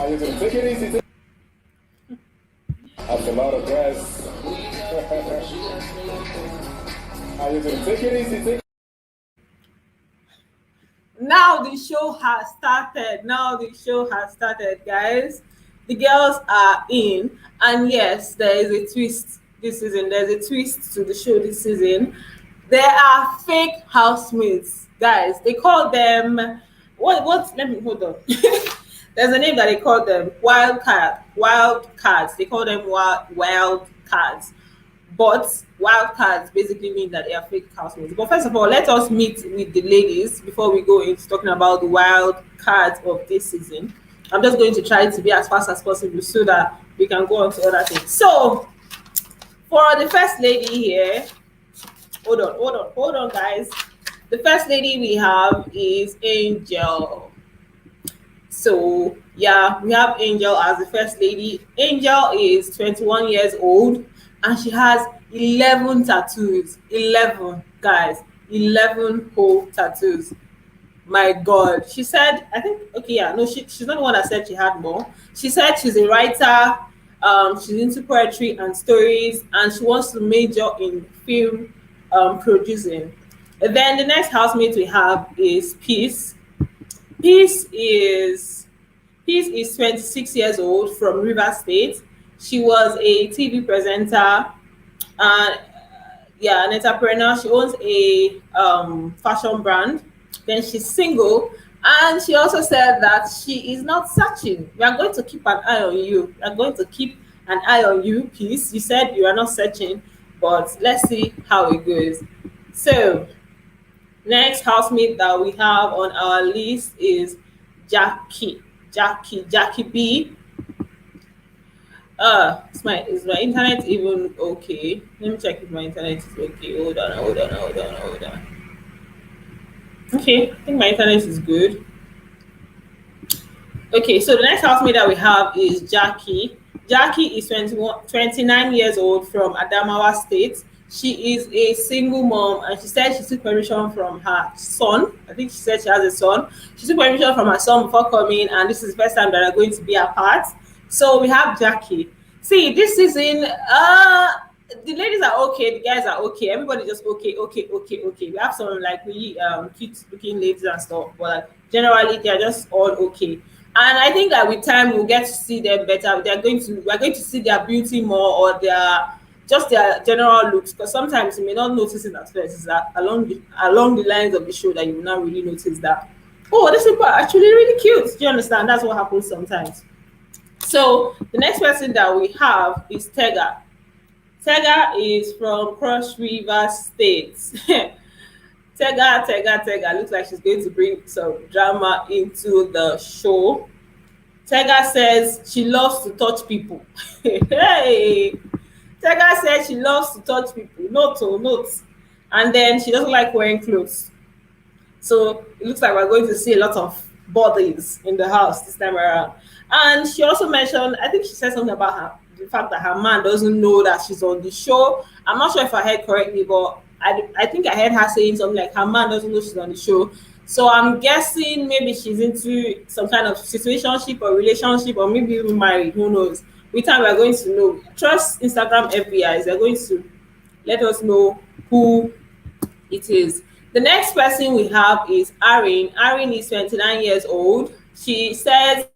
you doing? Take it easy. That's a lot of gas. How you doing? Take it easy. Now the show has started. Now the show has started, guys. The girls are in, and yes, there is a twist this season. There's a twist to the show this season. There are fake housemates, guys. They call them what? Let me hold on. There's a name that they call them wild cards. They call them wild cards. But wild cards basically mean that they are fake housemates. But first of all, let us meet with the ladies before we go into talking about the wild cards of this season. I'm just going to try to be as fast as possible so that we can go on to other things. So, for the first lady here, hold on, guys. The first lady we have is Angel. So, yeah, we have Angel as the first lady. Angel is 21 years old and she has 11 tattoos. 11, guys. 11 whole tattoos. My God. She said, I think, okay, yeah, no, she's not the one that said she had more. She said she's a writer, she's into poetry and stories, and she wants to major in film producing. And then the next housemate we have is Peace. Peace is 26 years old from River State. She was a TV presenter and yeah, an entrepreneur. She owns a fashion brand. Then she's single, and she also said that she is not searching. We are going to keep an eye on you. We are going to keep an eye on you, Peace. You said you are not searching, but let's see how it goes. So, next housemate that we have on our list is Jackie. Jackie B. Is my internet even okay? Let me check if my internet is okay. Hold on. Okay, I think my internet is good. Okay, so the next housemate that we have is Jackie. Jackie is 29 years old from Adamawa State. She is a single mom and she said she took permission from her son. I think she said she has a son. She took permission from her son before coming, and this is the first time that they're going to be apart. So we have Jackie. See, this season, the ladies are okay, the guys are okay, everybody just okay. We have some like really cute looking ladies and stuff, but like, generally they're just all okay. And I think that with time we'll get to see them better. We're going to see their beauty more, or their general looks, because sometimes you may not notice it at first. It's that along the lines of the show that you will not really notice that, oh, these people are actually really cute. Do you understand? That's what happens sometimes. So the next person that we have is Tega. Tega is from Cross River State. Tega looks like she's going to bring some drama into the show. Tega says she loves to touch people. Hey, Tega says she loves to touch people. Notes. And then she doesn't like wearing clothes. So it looks like we're going to see a lot of bodies in the house this time around. And she also mentioned, I think she said something about the fact that her man doesn't know that she's on the show. I'm not sure if I heard correctly, but I think I heard her saying something like her man doesn't know she's on the show. So I'm guessing maybe she's into some kind of situationship or relationship, or maybe even married. Who knows? With time, we're going to know. Trust Instagram FBIs. They're going to let us know who it is. The next person we have is Erin. Erin is 29 years old. She says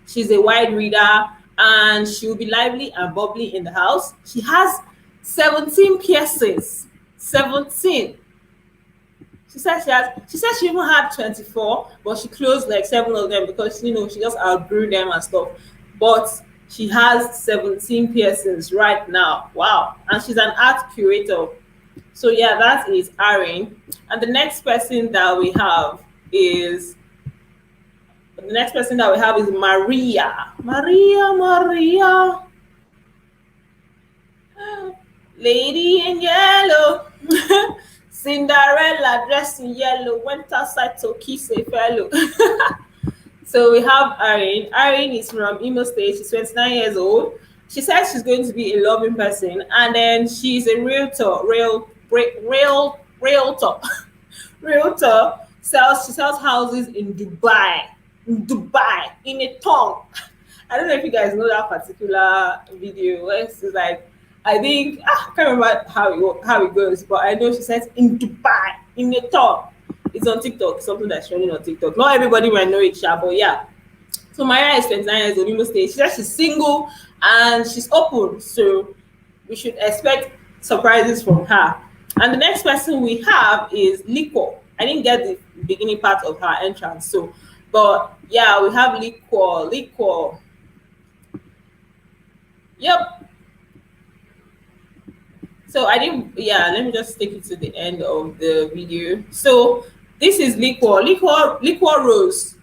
she's a wide reader and she'll be lively and bubbly in the house. She has 17 piercings. 17. She says she even had 24, but she closed like 7 of them because she just outgrew them and stuff. But she has 17 piercings right now. Wow. And she's an art curator. So yeah, that is Erin. And the next person that we have is Maria. Maria. Lady in yellow. Cinderella dressed in yellow went outside to kiss a fellow. So we have Erin. Erin is from Imo State. She's 29 years old. She says she's going to be a loving person, and then she's a realtor. Realtor. She sells houses in Dubai. In a town. I don't know if you guys know that particular video where it's like, I think I can't remember how it goes, but I know she says in Dubai in a top. It's on TikTok, something that's trending on TikTok. Not everybody might know it, sha, but yeah. So Maria is 29 years old, Imo State. She says she's single and she's open, so we should expect surprises from her. And the next person we have is Liquor. I didn't get the beginning part of her entrance, so but yeah, we have Liquor. Liquor. Yep. So I didn't. Yeah, let me just take it to the end of the video. So this is Liquor. Liquor Rose.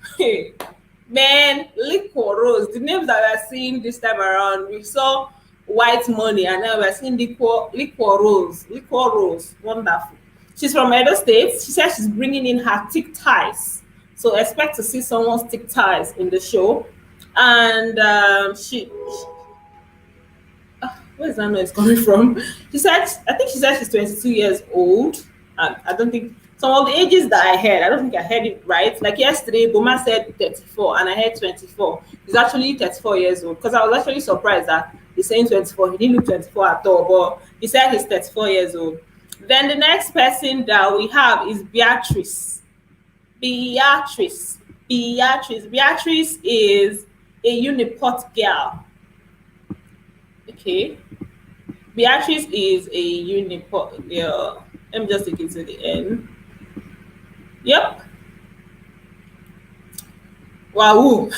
Man, Liquor Rose. The names that we are seeing this time around, we saw White Money, and now we're seeing Liquor Rose. Liquor Rose. Wonderful. She's from Edo State. She says she's bringing in her thick ties. So expect to see someone's thick ties in the show. And where is that noise coming from? She said, I think she said she's 22 years old. And I don't think some of the ages that I heard, I don't think I heard it right. Like yesterday, Boma said 34, and I heard 24. He's actually 34 years old. Because I was actually surprised that he's saying 24. He didn't look 24 at all, but he said he's 34 years old. Then the next person that we have is Beatrice. Beatrice is a uniport girl. Okay. Beatrice is a uniport girl. Let me just take it to the end. Yep. Wow.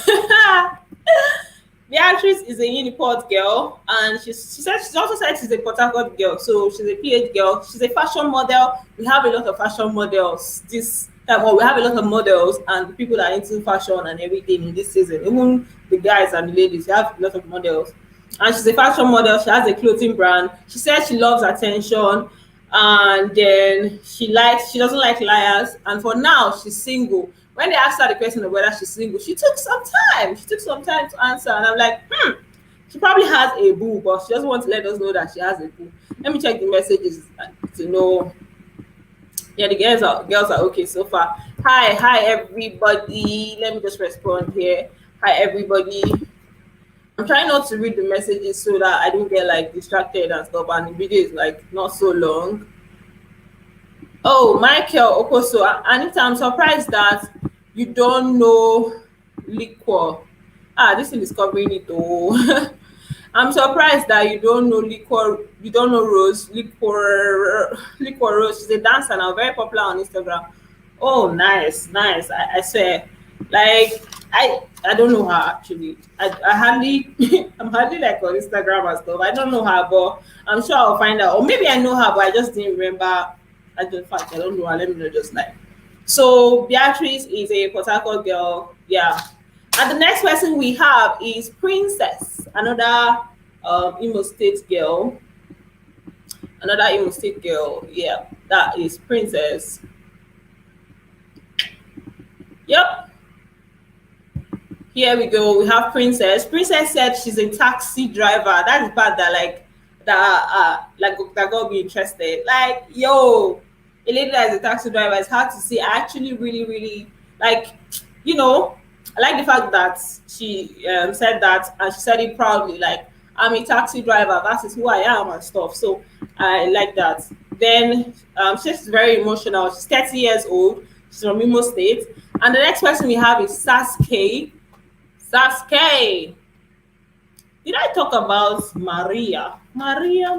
Beatrice is a uniport girl, and she also said she's a Port Harcourt girl, so she's a PH girl. She's a fashion model. We have a lot of fashion models this time. Well, we have a lot of models and people that are into fashion and everything in this season. Even the guys and the ladies, we have a lot of models. And she's a fashion model. She has a clothing brand. She says she loves attention, and then she doesn't like liars. And for now, she's single. When they asked her the question of whether she's single, she took some time. She took some time to answer, and I'm like, she probably has a boo, but she doesn't want to let us know that she has a boo. Let me check the messages to know. Yeah, the girls are okay so far. Hi everybody. Let me just respond here. Hi everybody. I'm trying not to read the messages so that I don't get like distracted and stuff, and the video is like not so long. Oh, Michael Okoso, Anita, I'm surprised that you don't know Liquor. This thing is covering it. Oh, I'm surprised that you don't know Liquor. You don't know Rose. Liquor Rose. She's a dancer now, very popular on Instagram. Oh, nice. I swear, like I don't know her actually. I hardly I'm hardly like on Instagram and stuff. I don't know her, but I'm sure I'll find out. Or maybe I know her, but I just didn't remember. I don't know her. Let me know just like. So Beatrice is a Port Harcourt girl. Yeah. And the next person we have is Princess, another Imo State girl. Yeah, that is Princess. Yep. Here we go. We have Princess. Princess said she's a taxi driver. That's bad. That got me interested. Like, yo, a lady that is a taxi driver, it's hard to see. I actually really like, I like the fact that she said that, and she said it proudly. Like, I'm a taxi driver. That is who I am and stuff. So I like that. Then she's very emotional. She's 30 years old. She's from Imo State. And the next person we have is Sasuke. Sasuke. Did I talk about Maria? Maria.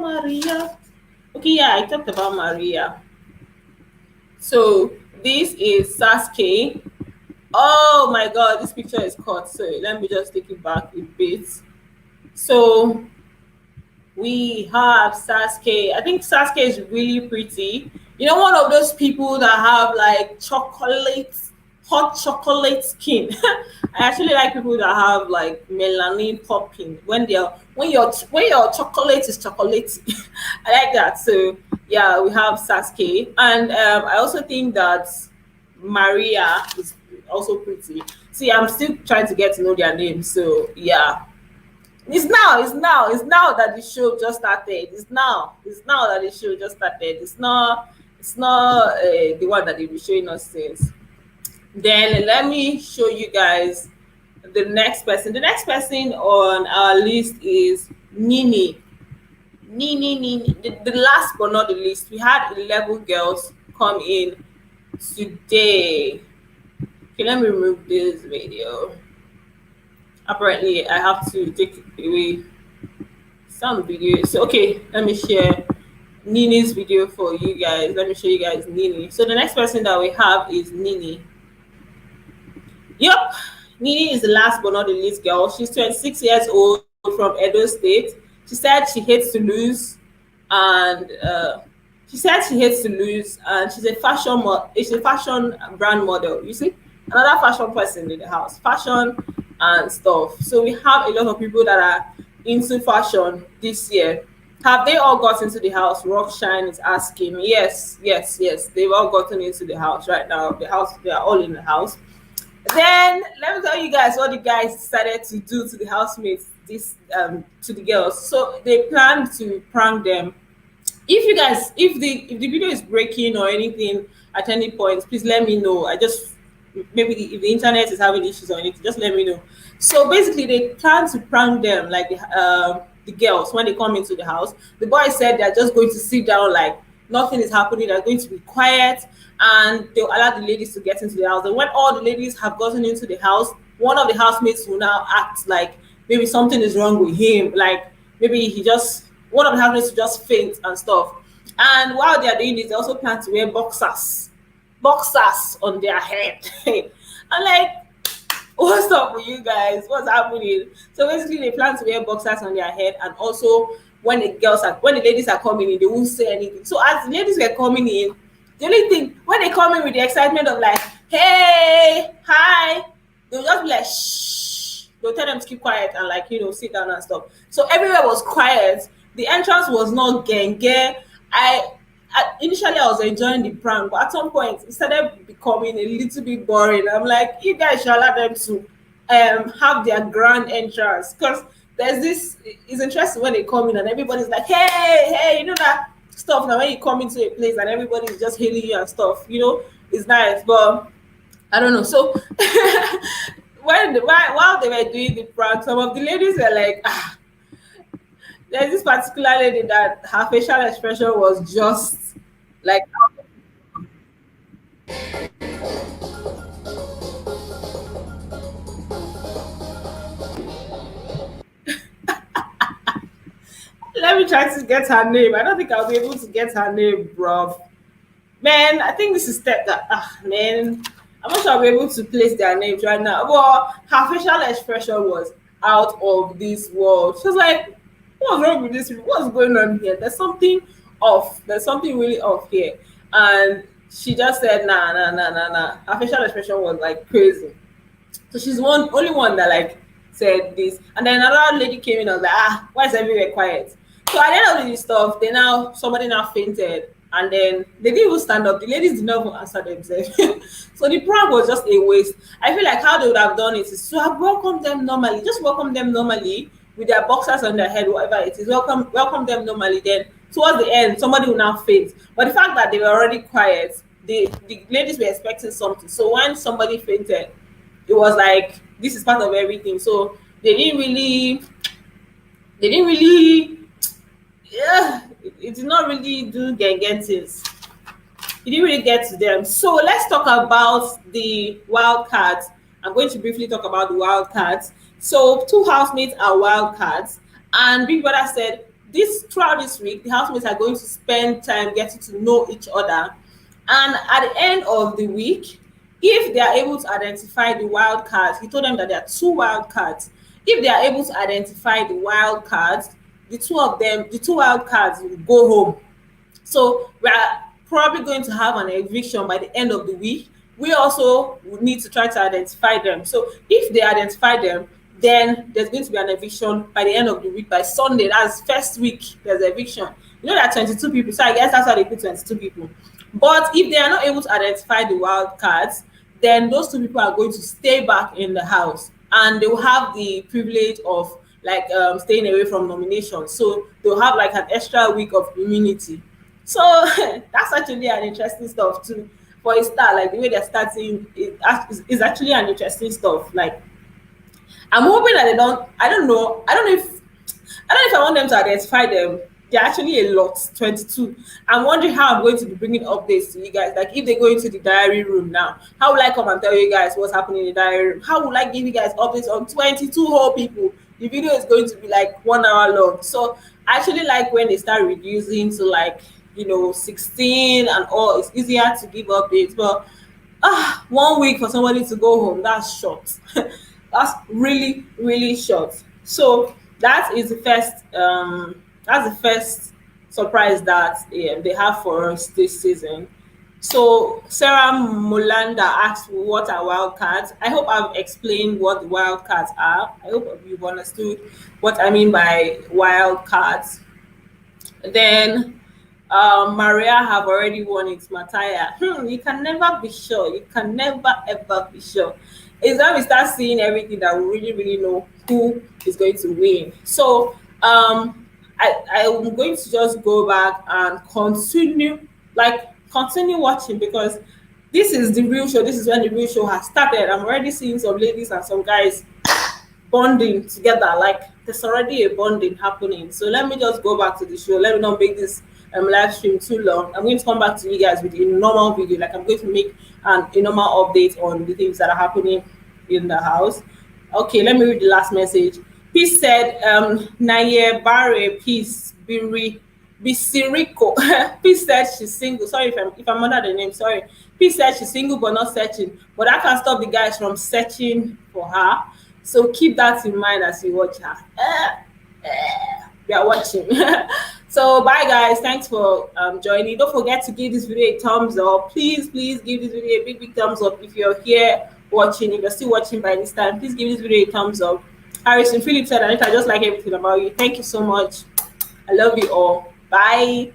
Okay, yeah, I talked about Maria. So this is Sasuke. Oh my god, this picture is cut. So let me just take it back a bit. So we have Sasuke. I think Sasuke is really pretty. One of those people that have like hot chocolate skin. I actually like people that have like melanin popping when your chocolate is chocolatey. I like that. So yeah, we have Sasuke, and I also think that Maria is also pretty. See, I'm still trying to get to know their names. So yeah, it's now that the show just started. It's now that the show just started. It's not the one that they've been showing us since. Then let me show you guys the next person. The next person on our list is Nini. Nini. The last but not the least, we had 11 girls come in today. Okay, let me remove this video. Apparently, I have to take away some videos. So, okay, let me share Nini's video for you guys. Let me show you guys Nini. So, the next person that we have is Nini. Yep, Nini is the last but not the least girl. She's 26 years old from Edo State. She said she hates to lose, and she's a she's a fashion brand model. You see, another fashion person in the house, fashion and stuff. So we have a lot of people that are into fashion this year. Have they all got into the house? Rockshine is asking. Yes, yes, yes. They've all gotten into the house right now. The house, they are all in the house. Then let me tell you guys what the guys decided to do to the housemates, this to the girls. So they planned to prank them. If you guys, if the video is breaking or anything at any point, please let me know. I just maybe if the internet is having issues or anything, just let me know. So basically, they plan to prank them, like the girls when they come into the house. The boys said they're just going to sit down, like nothing is happening. They're going to be quiet, and they'll allow the ladies to get into the house. And when all the ladies have gotten into the house, one of the housemates will now act like maybe something is wrong with him, like maybe he just one of the housemates will just faint and stuff. And while they are doing this, they also plan to wear boxers on their head. I'm like, what's up with you guys? What's happening? So basically, they plan to wear boxers on their head, and also when the ladies are coming in, they won't say anything. So as the ladies were coming in, the only thing when they come in with the excitement of like, hey, hi, they'll just be like, shh. They'll tell them to keep quiet and like sit down and stuff. So everywhere was quiet. The entrance was not genge. Initially I was enjoying the prank, but at some point it started becoming a little bit boring. I'm like, you guys should allow them to have their grand entrance, because there's this. It's interesting when they come in and everybody's like, hey, that stuff. Now when you come into a place and everybody's just hailing you and stuff, it's nice, but I don't know. So while they were doing the prank, some of the ladies were like, there's this particular lady that her facial expression was just like, let me try to get her name. I don't think I'll be able to get her name, bro. Man, I think this is man. I'm not sure I'll be able to place their names right now. But her facial expression was out of this world. She was like, what's wrong with this? What's going on here? There's something off. There's something really off here. And she just said, nah. Her facial expression was like crazy. So she's only one that like said this. And then another lady came in and was like, why is everywhere quiet? So at the end of this stuff, somebody now fainted. And then they didn't even stand up. The ladies did not even answer themselves. So the prank was just a waste. I feel like how they would have done it is to have welcomed them normally. Just welcome them normally with their boxers on their head, whatever it is. Welcome them normally. Then towards the end, somebody will now faint. But the fact that they were already quiet, the ladies were expecting something. So when somebody fainted, it was like this is part of everything. So they didn't really, yeah, it did not really do things. It didn't really get to them. So let's talk about the wild cards. I'm going to briefly talk about the wild cards. So two housemates are wild cards, and Big Brother said throughout this week, the housemates are going to spend time getting to know each other. And at the end of the week, if they are able to identify the wild cards, he told them that there are two wild cards. If they are able to identify the wild cards, the two wild cards will go home. So we are probably going to have an eviction by the end of the week. We also would need to try to identify them. So if they identify them, then there's going to be an eviction by the end of the week. By Sunday, that's first week, there's eviction. There are 22 people, so I guess that's why they put 22 people. But if they are not able to identify the wild cards, then those two people are going to stay back in the house, and they will have the privilege of like staying away from nomination. So they'll have like an extra week of immunity. So that's actually an interesting stuff too. For a start, like the way they're starting is actually an interesting stuff. Like I'm hoping that they don't. I don't know. I don't know if I want them to identify them. They're actually a lot, 22. I'm wondering how I'm going to be bringing updates to you guys. Like if they go into the diary room now, how will I come and tell you guys what's happening in the diary room? How will I give you guys updates on 22 whole people? The video is going to be like 1 hour long. So I actually like when they start reducing to like, 16 and all. It's easier to give updates. But 1 week for somebody to go home, that's short. That's really, really short. So that is the first that's the first surprise that they have for us this season. So Sarah Molanda asked what are wildcards. I hope I've explained what the wildcards are. I hope you've understood what I mean by wildcards. Then Maria have already won it, Mataya. You can never be sure. You can never ever be sure. It's when we start seeing everything that we really, really know who is going to win. So I'm going to just go back and continue watching because this is the real show. This is when the real show has started. I'm already seeing some ladies and some guys bonding together. Like there's already a bonding happening. So let me just go back to the show. Let me not make this live stream too long. I'm going to come back to you guys with a normal video. Like I'm going to make a normal update on the things that are happening in the house. Okay, let me read the last message. Peace said, Naye Barre, peace, Bisiriko. Peace said she's single. Sorry if I'm under the name, sorry. Peace said she's single but not searching. But that can stop the guys from searching for her. So keep that in mind as you watch her. We are watching. So bye guys, thanks for joining. Don't forget to give this video a thumbs up. Please give this video a big thumbs up if you're here watching. If you're still watching by this time, please give this video a thumbs up. Harrison Phillips said, Anita, I just like everything about you. Thank you so much. I love you all. Bye.